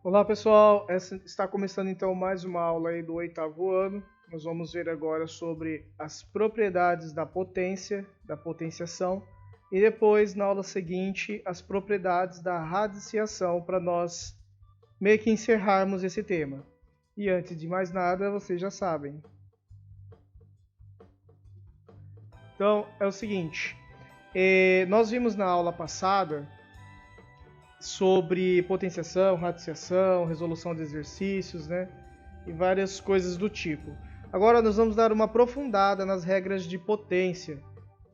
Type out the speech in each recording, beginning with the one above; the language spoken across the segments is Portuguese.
Olá pessoal, está começando então mais uma aula aí do oitavo ano. Nós vamos ver agora sobre as propriedades da potência, da potenciação, e depois na aula seguinte as propriedades da radiciação para nós meio que encerrarmos esse tema. E antes de mais nada, vocês já sabem. Então é o seguinte, nós vimos na aula passada sobre potenciação, radiciação, resolução de exercícios, né? E várias coisas do tipo. Agora nós vamos dar uma aprofundada nas regras de potência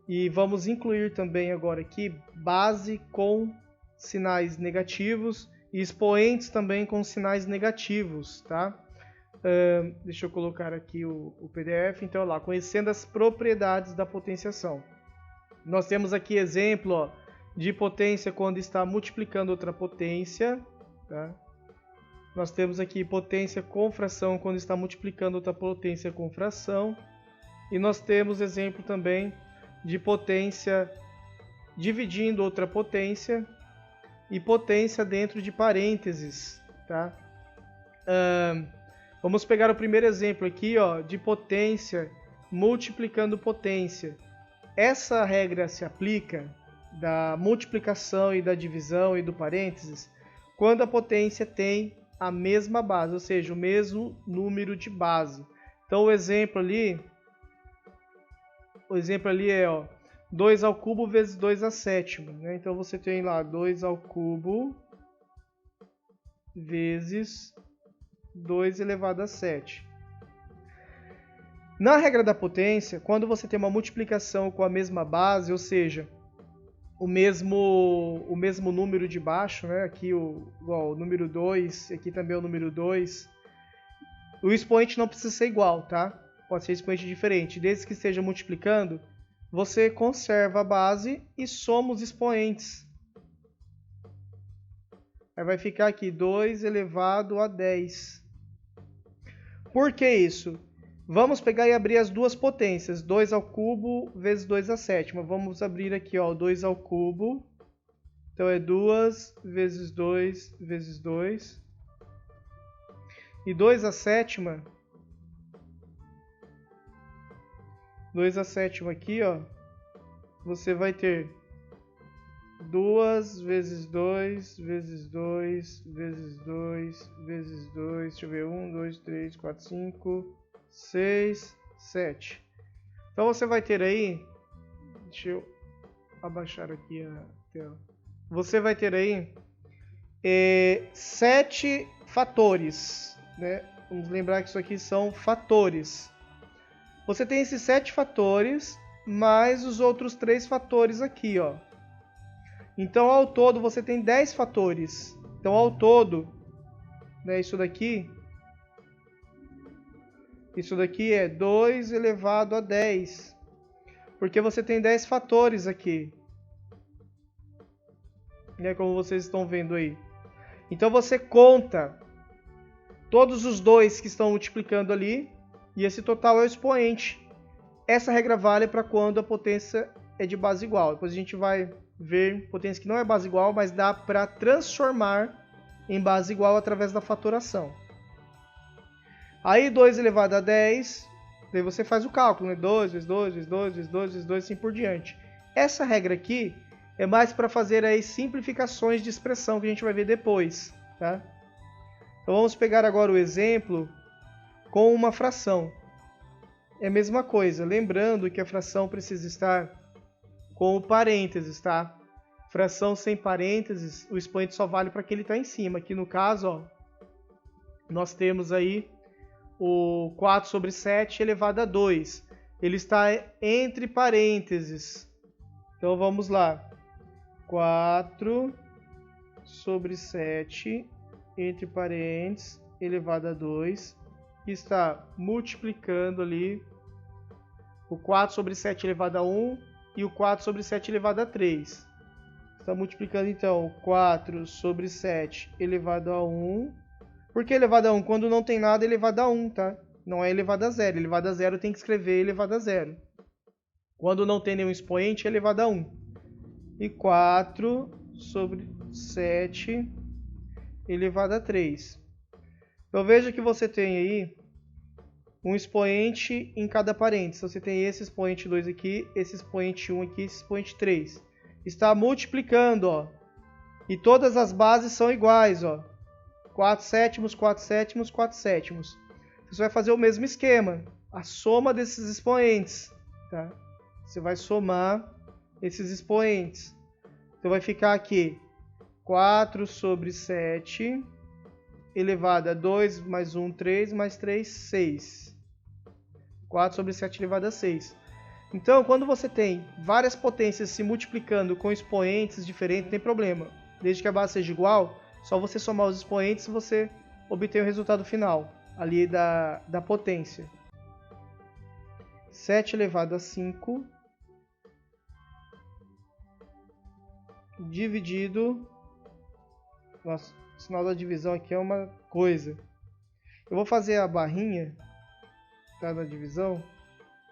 e vamos incluir também agora aqui base com sinais negativos e expoentes também com sinais negativos, tá? Deixa eu colocar aqui o PDF. Então, lá, conhecendo as propriedades da potenciação. Nós temos aqui exemplo, ó, de potência quando está multiplicando outra potência, tá? Nós temos aqui potência com fração quando está multiplicando outra potência com fração. E nós temos exemplo também de potência dividindo outra potência e potência dentro de parênteses, tá? Vamos pegar o primeiro exemplo aqui, ó, de potência multiplicando potência. Essa regra se aplica da multiplicação e da divisão e do parênteses quando a potência tem a mesma base, ou seja, o mesmo número de base. Então o exemplo ali é, ó, 2 ao cubo vezes 2 à sétima, né? Então você tem lá 2 ao cubo vezes 2 elevado a 7. Na regra da potência, quando você tem uma multiplicação com a mesma base, ou seja, o mesmo número de baixo, né? Aqui o número 2, aqui também o número 2. O expoente não precisa ser igual, tá? Pode ser expoente diferente. Desde que esteja multiplicando, você conserva a base e soma os expoentes. Aí vai ficar aqui 2 elevado a 10. Por que isso? Vamos pegar e abrir as duas potências, 2 ao cubo vezes 2 à sétima. Vamos abrir aqui, ó, 2 ao cubo. Então é 2 vezes 2 vezes 2. E 2 à sétima. 2 à sétima aqui, ó. Você vai ter 2 vezes 2 vezes 2 vezes 2 vezes 2. Deixa eu ver, 1, 2, 3, 4, 5... 6, 7. Então você vai ter aí, deixa eu abaixar aqui a tela. Você vai ter aí 7 fatores, né? Vamos lembrar que isso aqui são fatores. Você tem esses 7 fatores, mais os outros 3 fatores aqui, ó. Então ao todo você tem 10 fatores. Então ao todo, né, isso daqui é 2 elevado a 10, porque você tem 10 fatores aqui, né, como vocês estão vendo aí. Então você conta todos os 2 que estão multiplicando ali, e esse total é o expoente. Essa regra vale para quando a potência é de base igual. Depois a gente vai ver potência que não é base igual, mas dá para transformar em base igual através da fatoração. Aí 2 elevado a 10, daí você faz o cálculo, né? 2 vezes 2 vezes 2 vezes 2 vezes 2, assim por diante. Essa regra aqui é mais para fazer aí simplificações de expressão que a gente vai ver depois, tá? Então vamos pegar agora o exemplo com uma fração. É a mesma coisa, lembrando que a fração precisa estar com o parênteses, tá? Fração sem parênteses, o expoente só vale para aquele que está em cima. Aqui no caso, ó, nós temos aí o 4 sobre 7 elevado a 2. Ele está entre parênteses. Então vamos lá. 4 sobre 7 entre parênteses elevado a 2. Que está multiplicando ali o 4 sobre 7 elevado a 1 e o 4 sobre 7 elevado a 3. Está multiplicando então 4 sobre 7 elevado a 1. Por que elevado a 1? Quando não tem nada, é elevado a 1, tá? Não é elevado a 0. Elevado a 0 tem que escrever elevado a 0. Quando não tem nenhum expoente, é elevado a 1. E 4 sobre 7 elevado a 3. Então veja que você tem aí um expoente em cada parênteses. Você tem esse expoente 2 aqui, esse expoente 1 aqui, esse expoente 3. Está multiplicando, ó. E todas as bases são iguais, ó. 4 sétimos, 4 sétimos, 4 sétimos. Você vai fazer o mesmo esquema. A soma desses expoentes, tá? Você vai somar esses expoentes. Então vai ficar aqui 4 sobre 7 elevado a 2 mais 1, 3, mais 3, 6. 4 sobre 7 elevado a 6. Então, quando você tem várias potências se multiplicando com expoentes diferentes, não tem problema. Desde que a base seja igual, só você somar os expoentes e você obtém o resultado final ali da potência. 7 elevado a 5 dividido... Nossa, o sinal da divisão aqui é uma coisa. Eu vou fazer a barrinha, tá, na divisão,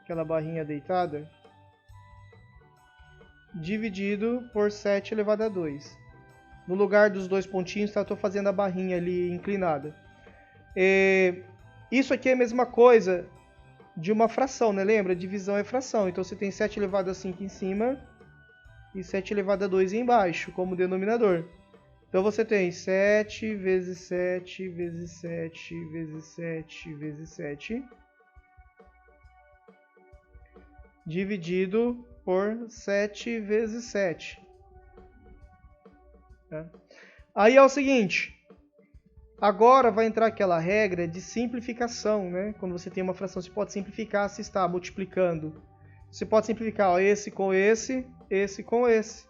aquela barrinha deitada, dividido por 7 elevado a 2. No lugar dos dois pontinhos, tá, eu estou fazendo a barrinha ali inclinada. Isso aqui é a mesma coisa de uma fração, né? Lembra? Divisão é fração. Então você tem 7 elevado a 5 em cima e 7 elevado a 2 embaixo, como denominador. Então você tem 7 vezes 7 vezes 7 vezes 7 vezes 7 dividido por 7 vezes 7. Tá? Aí é o seguinte, agora vai entrar aquela regra de simplificação, né? Quando você tem uma fração, você pode simplificar se está multiplicando. Você pode simplificar, ó, esse com esse com esse.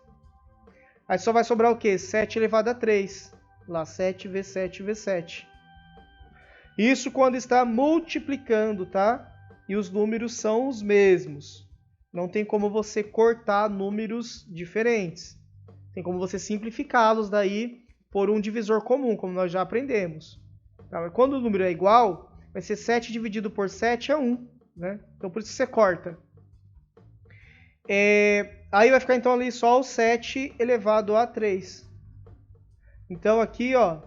Aí só vai sobrar o quê? 7 elevado a 3. Lá, 7 vezes 7 vezes 7. Isso quando está multiplicando, tá? E os números são os mesmos. Não tem como você cortar números diferentes. Tem como você simplificá-los daí por um divisor comum, como nós já aprendemos. Tá? Mas quando o número é igual, vai ser 7 dividido por 7 é 1. Né? Então por isso você corta. Aí vai ficar então ali só o 7 elevado a 3. Então aqui, ó,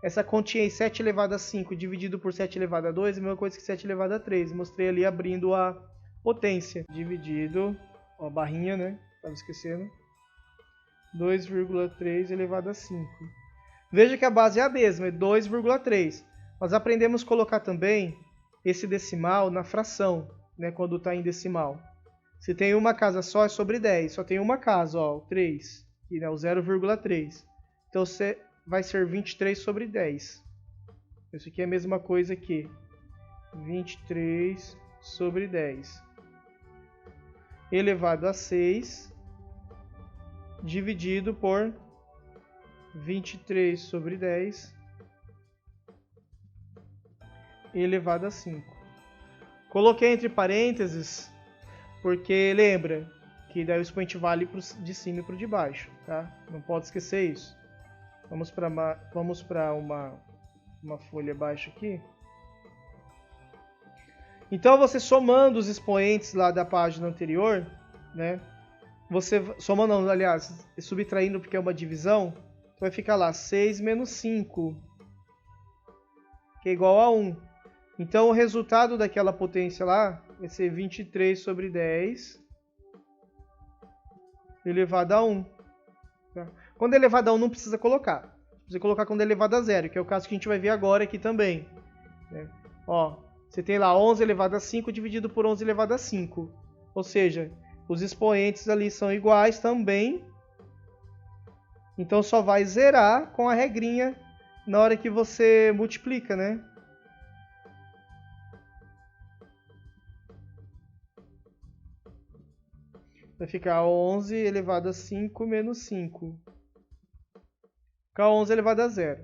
essa continha aí, 7 elevado a 5 dividido por 7 elevado a 2 é a mesma coisa que 7 elevado a 3. Mostrei ali abrindo a potência. Dividido, ó, a barrinha, né? Estava esquecendo. 2,3 elevado a 5. Veja que a base é a mesma, é 2,3. Nós aprendemos a colocar também esse decimal na fração, né, quando está em decimal. Se tem uma casa só, é sobre 10. Só tem uma casa, ó, o 3, que é o 0,3. Então vai ser 23 sobre 10. Isso aqui é a mesma coisa que 23 sobre 10. Elevado a 6, dividido por 23 sobre 10, elevado a 5. Coloquei entre parênteses... Porque lembra que daí o expoente vale de cima e para o de baixo, tá? Não pode esquecer isso. Vamos para uma folha abaixo aqui. Então você somando os expoentes lá da página anterior, né? Você somando, não, aliás, subtraindo porque é uma divisão, vai ficar lá 6 menos 5, que é igual a 1. Então o resultado daquela potência lá vai ser 23 sobre 10 elevado a 1. Tá? Quando é elevado a 1 não precisa colocar. Precisa colocar quando é elevado a 0, que é o caso que a gente vai ver agora aqui também. Né? Ó, você tem lá 11 elevado a 5 dividido por 11 elevado a 5. Ou seja, os expoentes ali são iguais também. Então só vai zerar com a regrinha na hora que você multiplica, né? Vai ficar 11 elevado a 5 menos 5. Fica 11 elevado a 0.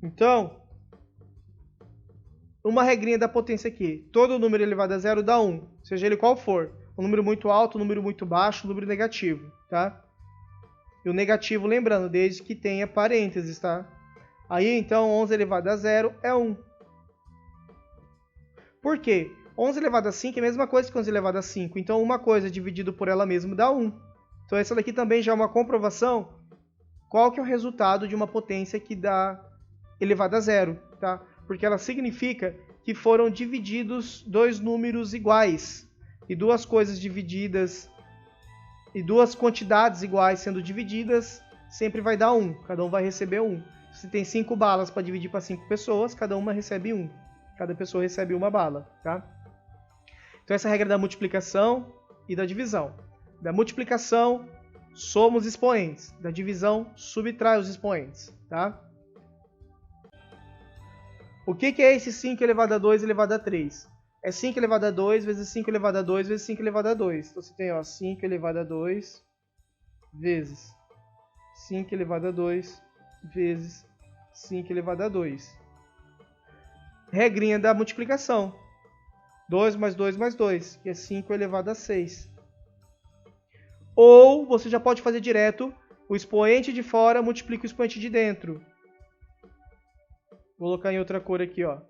Então, uma regrinha da potência aqui. Todo número elevado a 0 dá 1, seja ele qual for. Um número muito alto, um número muito baixo, um número negativo, tá? E o negativo, lembrando, desde que tenha parênteses, tá? Aí, então, 11 elevado a 0 é 1. Por quê? 11 elevado a 5 é a mesma coisa que 11 elevado a 5. Então, uma coisa dividido por ela mesma dá 1. Então essa daqui também já é uma comprovação qual que é o resultado de uma potência que dá elevada a zero, tá? Porque ela significa que foram divididos dois números iguais e duas coisas divididas e duas quantidades iguais sendo divididas sempre vai dar 1, cada um vai receber 1. Se tem 5 balas para dividir para 5 pessoas, cada uma recebe 1. Cada pessoa recebe uma bala, tá? Então essa é a regra da multiplicação e da divisão. Da multiplicação, soma os expoentes. Da divisão, subtrai os expoentes, tá? O que é esse 5 elevado a 2 elevado a 3? É 5 elevado a 2 vezes 5 elevado a 2 vezes 5 elevado a 2. Então você tem, ó, 5 elevado a 2 vezes 5 elevado a 2 vezes 5 elevado a 2. Regrinha da multiplicação. 2 mais 2 mais 2, que é 5 elevado a 6. Ou você já pode fazer direto, o expoente de fora multiplica o expoente de dentro. Vou colocar em outra cor aqui, ó.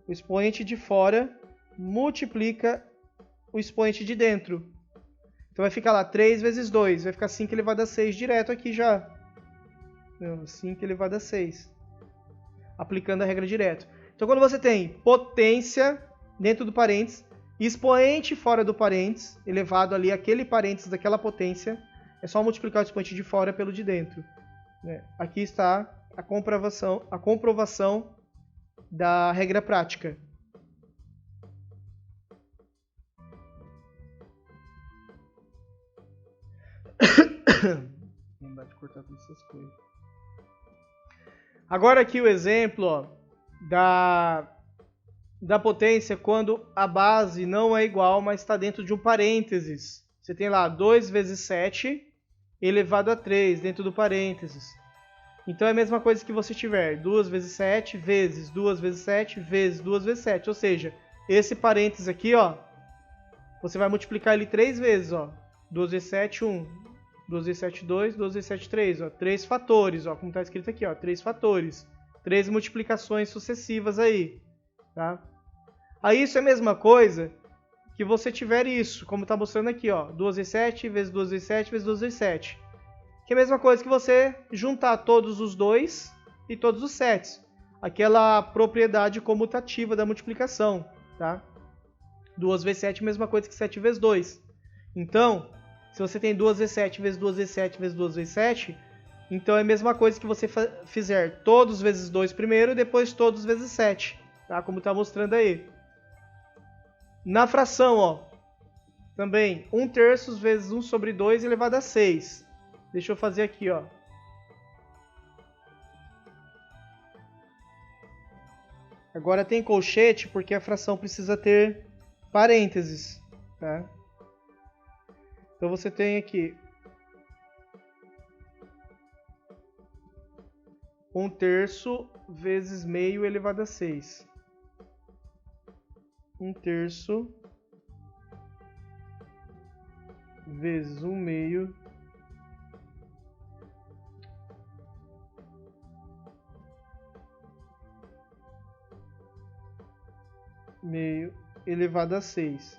O expoente de fora multiplica o expoente de dentro. Então vai ficar lá 3 vezes 2, vai ficar 5 elevado a 6 direto aqui já. 5 elevado a 6. Aplicando a regra direto. Então quando você tem potência dentro do parênteses, expoente fora do parênteses, elevado ali aquele parênteses daquela potência, é só multiplicar o expoente de fora pelo de dentro. Aqui está a comprovação da regra prática. Não dá de cortar todas essas coisas. Agora aqui o exemplo, ó, da potência quando a base não é igual, mas está dentro de um parênteses. Você tem lá 2 vezes 7 elevado a 3 dentro do parênteses. Então é a mesma coisa que você tiver 2 vezes 7 vezes 2 vezes 7 vezes 2 vezes 7. Ou seja, esse parênteses aqui, ó, você vai multiplicar ele 3 vezes. Ó. 2 vezes 7, 1. 2 vezes 7, 2. 2 vezes 7, 3. Ó. 3 fatores, ó, como está escrito aqui. Ó, 3 fatores. 3 multiplicações sucessivas aí. Tá? Aí isso é a mesma coisa que você tiver isso, como está mostrando aqui. Ó, 2 vezes 7 vezes 2 vezes 7 vezes 2 vezes 7. Que é a mesma coisa que você juntar todos os 2 e todos os 7. Aquela propriedade comutativa da multiplicação. Tá? 2 vezes 7 é a mesma coisa que 7 vezes 2. Então, se você tem 2 vezes 7 vezes 2 vezes 7 vezes 2 vezes 7, então é a mesma coisa que você fizer todos vezes 2 primeiro e depois todos vezes 7. Tá? Como está mostrando aí. Na fração, ó, também 1/3 vezes 1 sobre 2 elevado a 6. Deixa eu fazer aqui, ó. Agora tem colchete porque a fração precisa ter parênteses, tá? Então você tem aqui 1/3 vezes meio elevado a 6. 1/3 vezes 1 meio elevado a 6.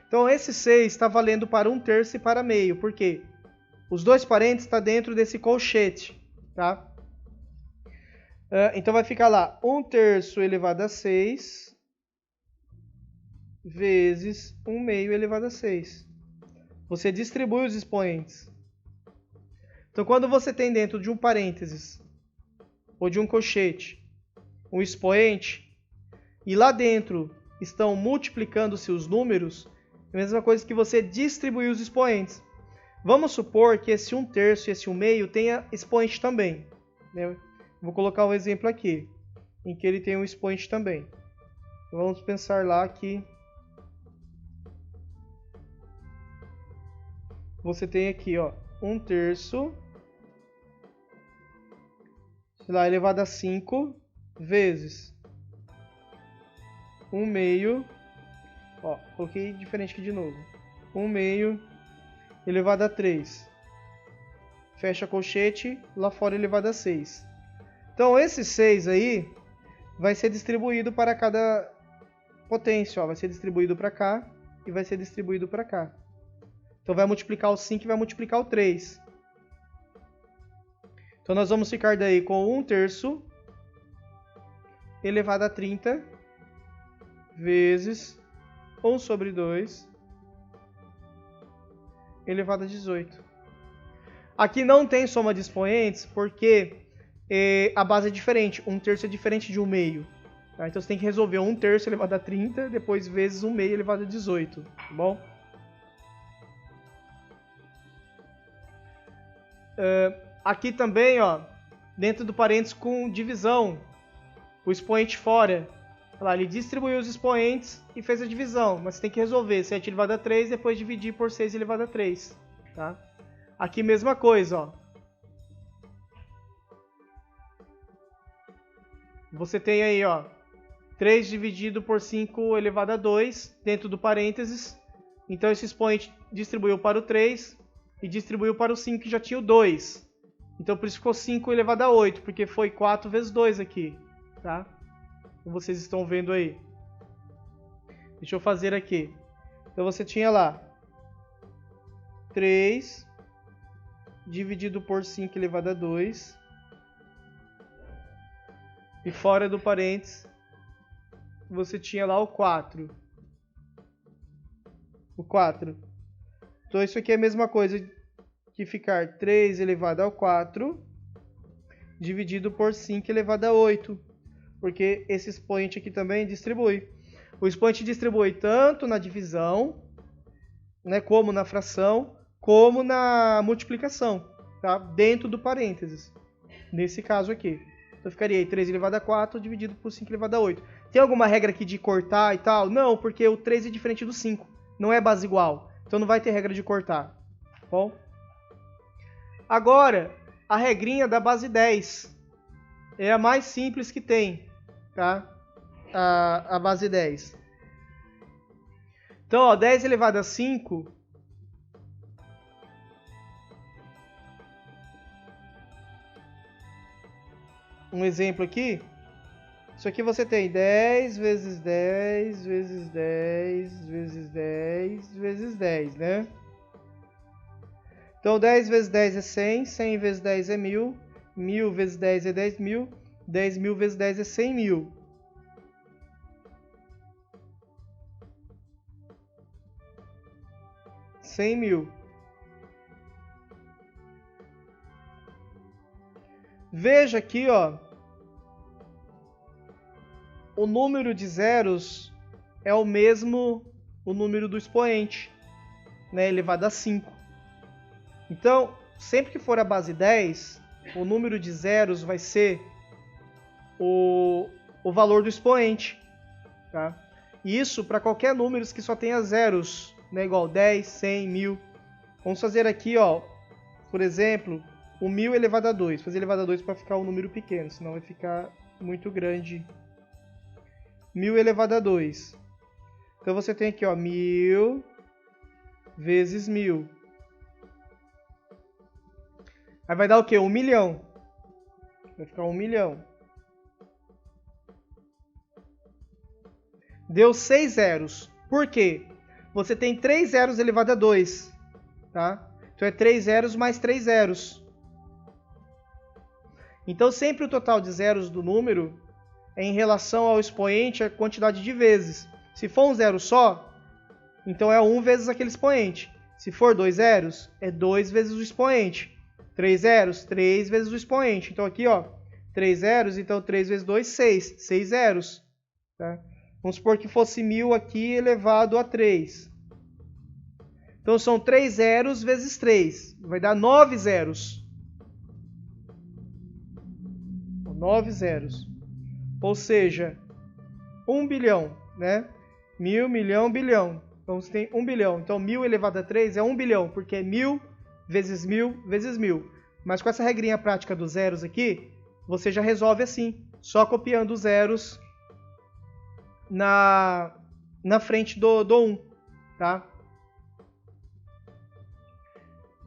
Então esse 6 está valendo para 1/3 e para meio, porque os dois parênteses estão dentro desse colchete, tá? Então vai ficar lá 1/3 elevado a 6 vezes 1 meio elevado a 6. Você distribui os expoentes. Então quando você tem dentro de um parênteses ou de um colchete um expoente e lá dentro estão multiplicando-se os números, é a mesma coisa que você distribuir os expoentes. Vamos supor que esse 1/3 e esse 1 meio tenha expoente também. Né? Vou colocar um exemplo aqui, em que ele tem um expoente também. Então, vamos pensar lá que você tem aqui, ó, 1/3, sei lá, elevado a 5 vezes 1 meio, ó, coloquei diferente aqui de novo, 1 meio elevado a 3, fecha colchete, lá fora elevado a 6. Então esse 6 aí vai ser distribuído para cada potência, ó, vai ser distribuído para cá e vai ser distribuído para cá. Então vai multiplicar o 5 e vai multiplicar o 3. Então nós vamos ficar daí com 1/3 elevado a 30 vezes 1/2 elevado a 18. Aqui não tem soma de expoentes porque a base é diferente. 1/3 é diferente de 1/2. Tá? Então você tem que resolver 1/3 elevado a 30, depois vezes 1/2 elevado a 18. Tá bom? Aqui também, ó, dentro do parênteses com divisão, o expoente fora. Olha lá, ele distribuiu os expoentes e fez a divisão, mas você tem que resolver 7 elevado a 3, depois dividir por 6 elevado a 3. Tá? Aqui mesma coisa, ó. Você tem aí, ó, 3 dividido por 5 elevado a 2, dentro do parênteses. Então esse expoente distribuiu para o 3 e distribuiu para o 5, que já tinha o 2. Então por isso ficou 5 elevado a 8, porque foi 4 vezes 2 aqui. Tá? Como vocês estão vendo aí. Deixa eu fazer aqui. Então você tinha lá 3 dividido por 5 elevado a 2. E fora do parênteses, você tinha lá o 4. O 4. Então isso aqui é a mesma coisa que ficar 3 elevado ao 4 dividido por 5 elevado a 8. Porque esse expoente aqui também distribui. O expoente distribui tanto na divisão, né, como na fração, como na multiplicação, tá? Dentro do parênteses. Nesse caso aqui. Então ficaria aí 3 elevado a 4 dividido por 5 elevado a 8. Tem alguma regra aqui de cortar e tal? Não, porque o 3 é diferente do 5. Não é base igual. Então não vai ter regra de cortar. Tá bom? Agora, a regrinha da base 10. É a mais simples que tem. Tá? A base 10. Então, ó, 10 elevado a 5... Um exemplo aqui. Isso aqui você tem 10 vezes 10 vezes 10 vezes 10 vezes 10, né? Então 10 vezes 10 é 100, 100 vezes 10 é 1000, 1000 vezes 10 é 10.000, 10.000 vezes 10 é 100.000. Veja aqui, ó. O número de zeros é o mesmo o número do expoente, né, elevado a 5. Então, sempre que for a base 10, o número de zeros vai ser o valor do expoente. Tá? E isso para qualquer número que só tenha zeros, né, igual 10, 100, 1000. Vamos fazer aqui, ó, por exemplo, o 1000 elevado a 2. Fazer elevado a 2 para ficar um número pequeno, senão vai ficar muito grande. 1000 elevado a 2. Então você tem aqui, ó, 1000 vezes 1000. Aí vai dar o quê? 1 milhão. Vai ficar 1 milhão. Deu 6 zeros. Por quê? Você tem 3 zeros elevado a 2. Tá? Então é 3 zeros mais 3 zeros. Então sempre o total de zeros do número é em relação ao expoente a quantidade de vezes. Se for um zero só, então é 1 vezes aquele expoente. Se for 2 zeros, é 2 vezes o expoente. 3 zeros, 3 vezes o expoente. Então aqui, ó, 3 zeros, então 3 vezes 2, 6. 6 zeros. Tá? Vamos supor que fosse 1000 aqui elevado a 3. Então são 3 zeros vezes 3. Vai dar 9 zeros. 9 zeros. Ou seja, 1 bilhão, né? 1000, milhão, bilhão. Então você tem 1 bilhão. Então 1000 elevado a 3 é 1 bilhão, porque é 1000 vezes 1000 vezes 1000. Mas com essa regrinha prática dos zeros aqui, você já resolve assim, só copiando os zeros na frente do 1, tá?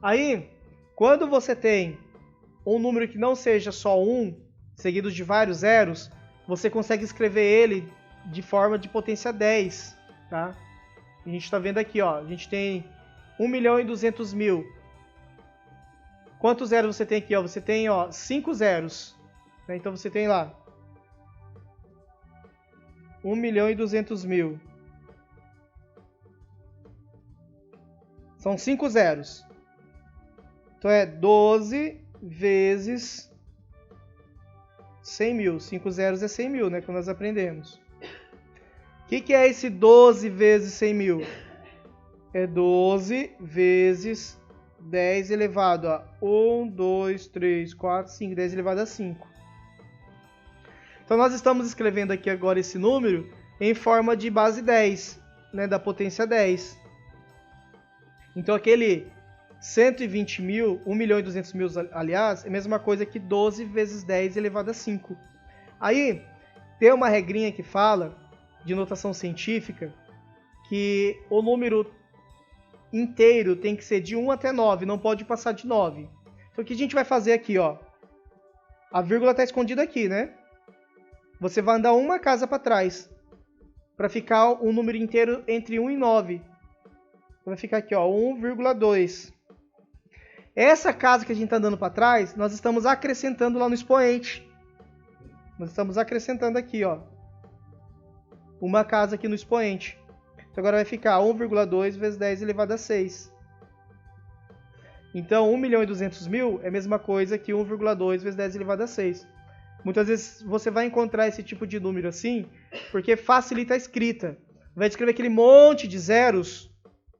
Aí, quando você tem um número que não seja só 1, seguido de vários zeros, você consegue escrever ele de forma de potência 10, tá? A gente está vendo aqui, ó, a gente tem 1.200.000. Quantos zeros você tem aqui? Ó? Você tem 5 zeros. Né? Então você tem lá 1.200.000. São 5 zeros. Então é 12 vezes 100 mil. 5 zeros é 100 mil, né? Que nós aprendemos. O que é esse 12 vezes 100 mil? É 12 vezes 10 elevado a 1, 2, 3, 4, 5. 10 elevado a 5. Então nós estamos escrevendo aqui agora esse número em forma de base 10, né? Da potência 10. Então aquele 120 mil, 1.200.000, aliás, é a mesma coisa que 12 vezes 10 elevado a 5. Aí, tem uma regrinha que fala, de notação científica, que o número inteiro tem que ser de 1 até 9, não pode passar de 9. Então o que a gente vai fazer aqui, ó? A vírgula está escondida aqui, né? Você vai andar uma casa para trás, para ficar um número inteiro entre 1 e 9. Vai ficar aqui, ó, 1,2. Essa casa que a gente está andando para trás, nós estamos acrescentando lá no expoente. Nós estamos acrescentando aqui, ó, uma casa aqui no expoente. Então agora vai ficar 1,2 vezes 10 elevado a 6. Então 1.200.000 é a mesma coisa que 1,2 vezes 10 elevado a 6. Muitas vezes você vai encontrar esse tipo de número assim, porque facilita a escrita. Vai escrever aquele monte de zeros,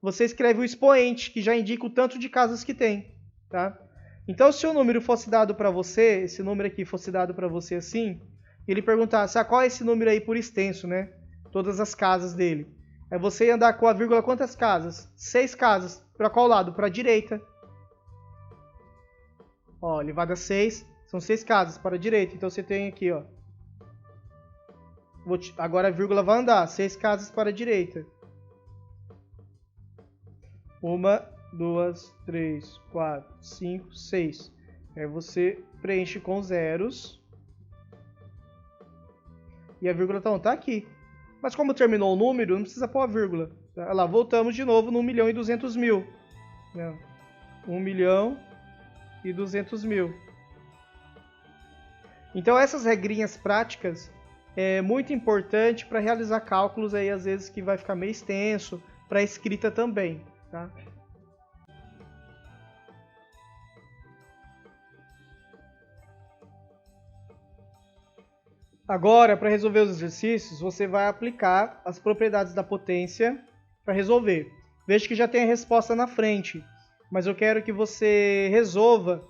você escreve o expoente, que já indica o tanto de casas que tem, tá? Então, se o número fosse dado para você, esse número aqui fosse dado para você assim, ele perguntasse, qual é esse número aí por extenso, né? Todas as casas dele. Aí você ia andar com a vírgula quantas casas? 6 casas. Para qual lado? Para a direita. Ó, elevado a 6, são 6 casas para a direita. Então você tem aqui, ó. Agora a vírgula vai andar, 6 casas para a direita. 1, 2, 3, 4, 5, 6. Aí você preenche com zeros. E a vírgula tá aqui. Mas como terminou o número, não precisa pôr a vírgula. Olha lá, voltamos de novo no 1.200.000. 1.200.000. Então essas regrinhas práticas é muito importante para realizar cálculos aí, às vezes que vai ficar meio extenso, para a escrita também. Tá? Agora, para resolver os exercícios, você vai aplicar as propriedades da potência para resolver. Veja que já tem a resposta na frente, mas eu quero que você resolva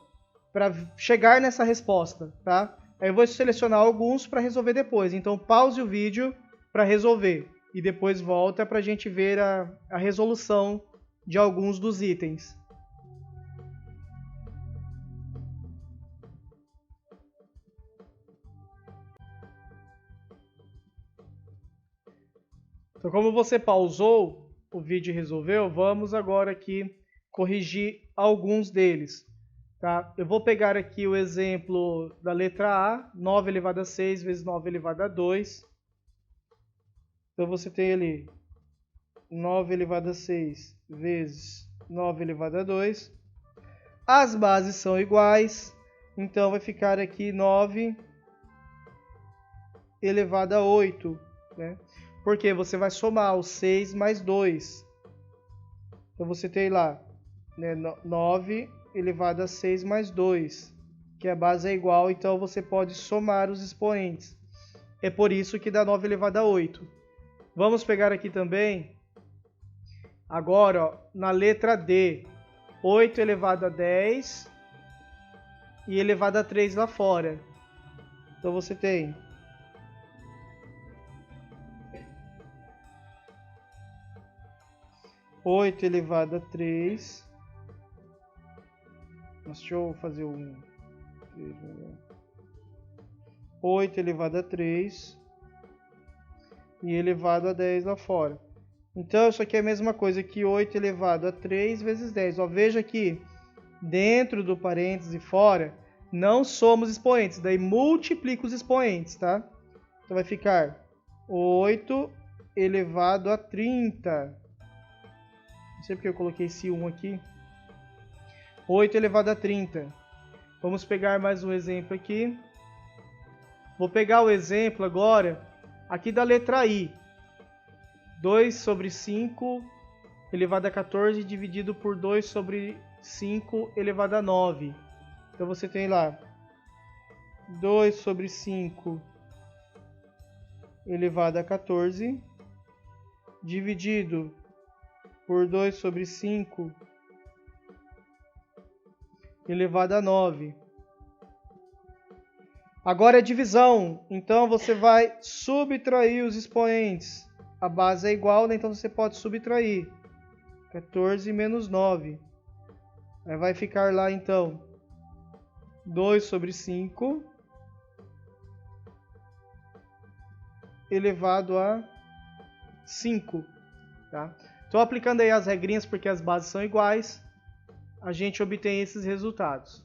para chegar nessa resposta, tá? Aí eu vou selecionar alguns para resolver depois. Então pause o vídeo para resolver e depois volta para a gente ver a resolução de alguns dos itens. Então, como você pausou o vídeo e resolveu, vamos agora aqui corrigir alguns deles. Tá? Eu vou pegar aqui o exemplo da letra A, 9 elevado a 6 vezes 9 elevado a 2. Então você tem ali 9 elevado a 6 vezes 9 elevado a 2. As bases são iguais, então vai ficar aqui 9 elevado a 8. Né? Porque você vai somar o 6 mais 2. Então você tem lá, né, 9 elevado a 6 mais 2, que a base é igual, então você pode somar os expoentes. É por isso que dá 9 elevado a 8. Vamos pegar aqui também, agora, ó, na letra D, 8 elevado a 10 e elevado a 3 lá fora. Então você tem 8 elevado a 3. Deixa eu fazer um. 8 elevado a 3 e elevado a 10 lá fora. Então, isso aqui é a mesma coisa que 8 elevado a 3 vezes 10. Ó, veja que dentro do parênteses e fora, não somos expoentes. Daí, multiplica os expoentes, tá? Então, vai ficar 8 elevado a 30. Não sei porque eu coloquei esse 1 aqui. 8 elevado a 30. Vamos pegar mais um exemplo aqui. Vou pegar o exemplo agora aqui da letra I. 2 sobre 5 elevado a 14 dividido por 2 sobre 5 elevado a 9. Então você tem lá 2 sobre 5 elevado a 14 dividido por 2 sobre 5 elevado a 9. Agora é divisão, então você vai subtrair os expoentes. A base é igual, né? Então você pode subtrair 14 menos 9. Aí vai ficar lá então 2 sobre 5 elevado a 5. Tá? Então aplicando aí as regrinhas, porque as bases são iguais, a gente obtém esses resultados.